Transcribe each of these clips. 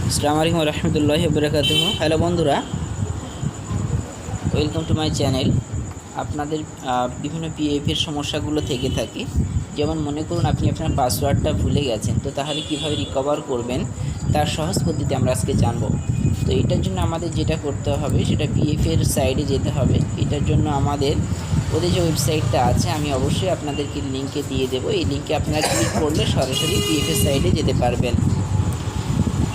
আসসালামু আলাইকুম রহমতুল্লাহি ওয়া বারাকাতুহু। হ্যালো বন্ধুরা, ওয়েলকাম টু মাই চ্যানেল। আপনাদের বিভিন্ন পিএফের সমস্যাগুলো থেকে থাকে, যেমন মনে করুন আপনি আপনার পাসওয়ার্ডটা ভুলে গেছেন, তো তাহলে কীভাবে রিকভার করবেন তার সহজ পদ্ধতি আমরা আজকে জানব। তো এটার জন্য আমাদের যেটা করতে হবে সেটা পিএফের সাইডে যেতে হবে। এটার জন্য আমাদের ওদের যে ওয়েবসাইটটা আছে আমি অবশ্যই আপনাদেরকে লিঙ্কে দিয়ে দেবো। এই লিঙ্কে আপনারা ক্লিক করলে সরাসরি পিএফের সাইডে যেতে পারবেন।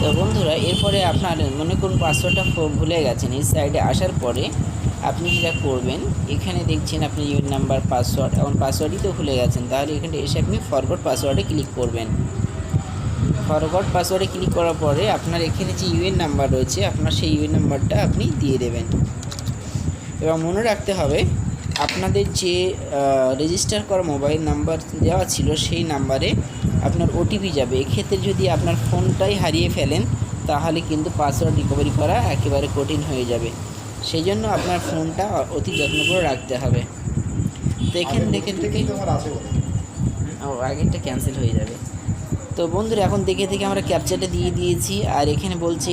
তো বন্ধুরা, এরপরে আপনার মনে করুন পাসওয়ার্ডটা ভুলে গেছেন, এই সাইডে আসার পরে আপনি যেটা করবেন, এখানে দেখছেন আপনি ইউএন নাম্বার, পাসওয়ার্ড, এখন পাসওয়ার্ডই তো ভুলে গেছেন, তাহলে এখানে এসে আপনি ফরগট পাসওয়ার্ডে ক্লিক করবেন। ফরগট পাসওয়ার্ডে ক্লিক করার পরে আপনার এখানে যে ইউএন নাম্বার রয়েছে, আপনার সেই ইউএন নাম্বারটা আপনি দিয়ে দেবেন। এবং মনে রাখতে হবে আপনাদের যে রেজিস্টার করা মোবাইল নাম্বার দেওয়া ছিল সেই নাম্বারে আপনার ওটিপি যাবে। এক্ষেত্রে যদি আপনার ফোনটাই হারিয়ে ফেলেন তাহলে কিন্তু পাসওয়ার্ড রিকভারি করা একেবারে কঠিন হয়ে যাবে। সেই জন্য আপনার ফোনটা অতি যত্ন করে রাখতে হবে। তো এখানে দেখে আগেরটা ক্যান্সেল হয়ে যাবে। তো বন্ধুরা, এখন দেখে আমরা ক্যাপচারটা দিয়ে দিয়েছি, আর এখানে বলছে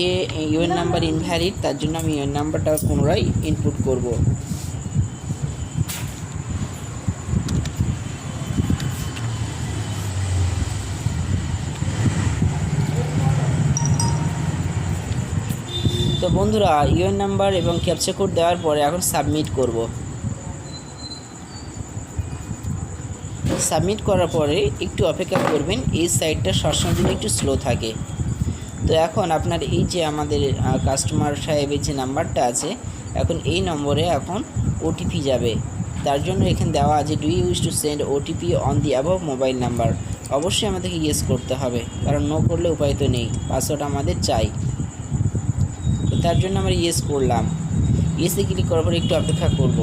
ইউএন নাম্বার ইনভ্যালিড, তার জন্য আমি ইউএন নাম্বারটা পুনরায় ইনপুট করব। তো বন্ধুরা, ইউএন নাম্বার এবং ক্যাপচা কোড দেওয়ার পরে এখন সাবমিট করব। সাবমিট করার পরে একটু অপেক্ষা করবেন, এই সাইটটা সবসময় জন্য একটু স্লো থাকে। তো এখন আপনার এই যে আমাদের কাস্টমার সাহেবের যে নাম্বারটা আছে, এখন এই নম্বরে এখন ওটিপি যাবে। তার জন্য এখানে দেওয়া আছে, do you wish to send OTP on the above mobile number. অবশ্যই আমাদেরকে ইয়েস করতে হবে, কারণ নো করলে উপায় তো নেই, পাসওয়ার্ড আমাদের চাই। তো তার জন্য আমরা ইয়েস করলাম। ইয়েসে ক্লিক করার পরে একটু অপেক্ষা করব।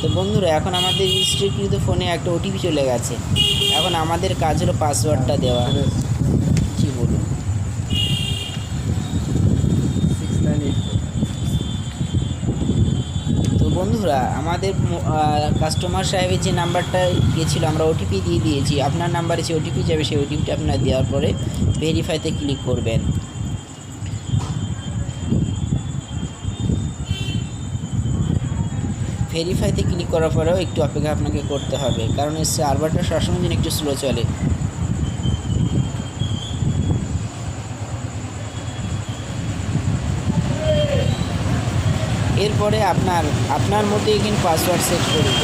তো বন্ধুরা, এখন আমাদের রেজিস্ট্রিকৃত ফোনে একটা ওটিপি চলে গেছে। এখন আমাদের কাজ হলো পাসওয়ার্ডটা দেওয়া। কি বলুন, তো বন্ধুরা, আমাদের কাস্টমার সাহেবের যে নাম্বারটা গিয়েছিল আমরা ওটিপি দিয়ে দিয়েছি। আপনার নাম্বারে যে ওটিপি যাবে সেই ওটিপিটা আপনার দেওয়ার পরে ভেরিফাইতে ক্লিক করবেন। ভেরিফাইতে ক্লিক করার পরেও একটু অপেক্ষা আপনাকে করতে হবে, কারণ এর সার্ভারটা সবসময় জন্য একটু স্লো চলে। এরপরে আপনার মতো এখানে পাসওয়ার্ড সেট করুন।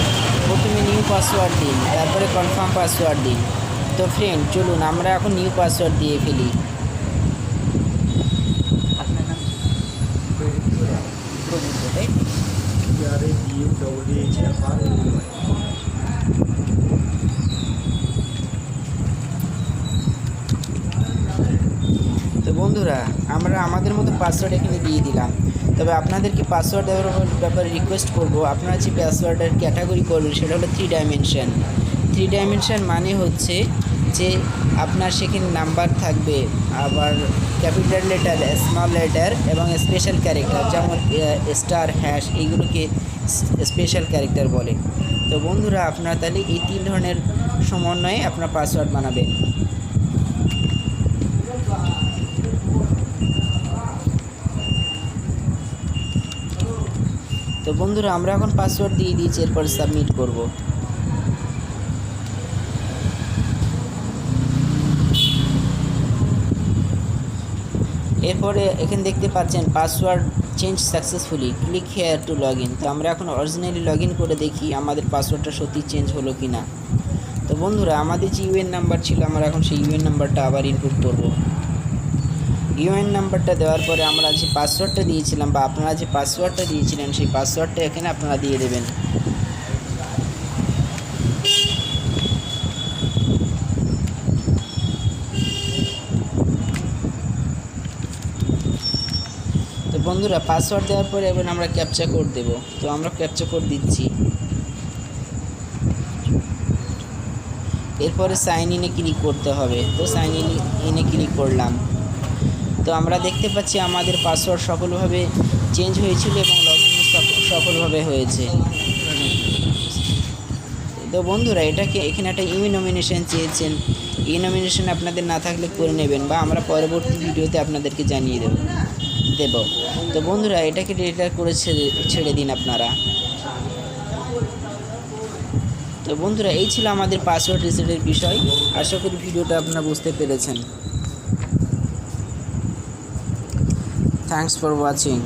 প্রথমে নিউ পাসওয়ার্ড দিন, তারপরে কনফার্ম পাসওয়ার্ড দিন। তো ফ্রেন্ড, চলুন আমরা এখন নিউ পাসওয়ার্ড দিয়ে ফেলি। আপনার নাম তো বন্ধুরা, আমরা আমাদের মতো পাসওয়ার্ড এখানে দিয়ে দিলাম। তবে আপনাদেরকে পাসওয়ার্ড দেওয়ার ব্যাপারে রিকোয়েস্ট করব, আপনারা যে পাসওয়ার্ডের ক্যাটাগরি করবেন সেটা হলো 3 ডাইমেনশন। 3 ডাইমেনশন মানে হচ্ছে যে আপনার সেখানে নাম্বার থাকবে, আবার ক্যাপিটাল লেটার, স্মল লেটার এবং স্পেশাল ক্যারেক্টার, যেমন স্টার, হ্যাশ, এইগুলোকে স্পেশাল ক্যারেক্টার বলে। তো বন্ধুরা, আপনারা তাহলে এই 3 ধরনের সমন্বয়ে আপনার পাসওয়ার্ড বানাবেন। তো বন্ধুরা, আমরা এখন পাসওয়ার্ড দিয়ে দিয়েছি, এরপর সাবমিট করব। এরপরে এখানে দেখতে পাচ্ছেন password change successfully, click here two log in. তো আমরা এখন অরিজিনালি লগ ইন করে দেখি আমাদের পাসওয়ার্ডটা সত্যি চেঞ্জ হলো কি না। তো বন্ধুরা, আমাদের যে ইউএন নাম্বার ছিল, আমরা এখন সেই ইউএন নাম্বারটা আবার ইনপুট করব। ইউএন নাম্বারটা দেওয়ার পরে আমরা যে পাসওয়ার্ডটা দিয়েছিলাম বা আপনারা যে পাসওয়ার্ডটা দিয়েছিলেন সেই পাসওয়ার্ডটা এখানে আপনারা দিয়ে দেবেন। তো বন্ধুরা, পাসওয়ার্ড দেওয়ার পরে এবার আমরা ক্যাপচা কোড দেব। তো আমরা ক্যাপচা কোড দিচ্ছি। এরপরে সাইন ইনে ক্লিক করতে হবে। তো সাইন ইনে ক্লিক করলাম। তো আমরা দেখতে পাচ্ছি আমাদের পাসওয়ার্ড সফলভাবে চেঞ্জ হয়েছিল এবং লগ ইন সফলভাবে হয়েছে। তো বন্ধুরা এটাকে এখানে একটা নমিনেশন চেয়েছেন, নমিনেশন আপনাদের না থাকলে করে নেবেন, বা আমরা পরবর্তী ভিডিওতে আপনাদেরকে জানিয়ে দেব। তো বন্ধুরা এটাকে ডেটা করে ছেড়ে দিন আপনারা। তো বন্ধুরা এই ছিল আমাদের পাসওয়ার্ড রিসেটের বিষয়। আশা করি ভিডিওটা আপনারা বুঝতে পেরেছেন। Thanks for watching.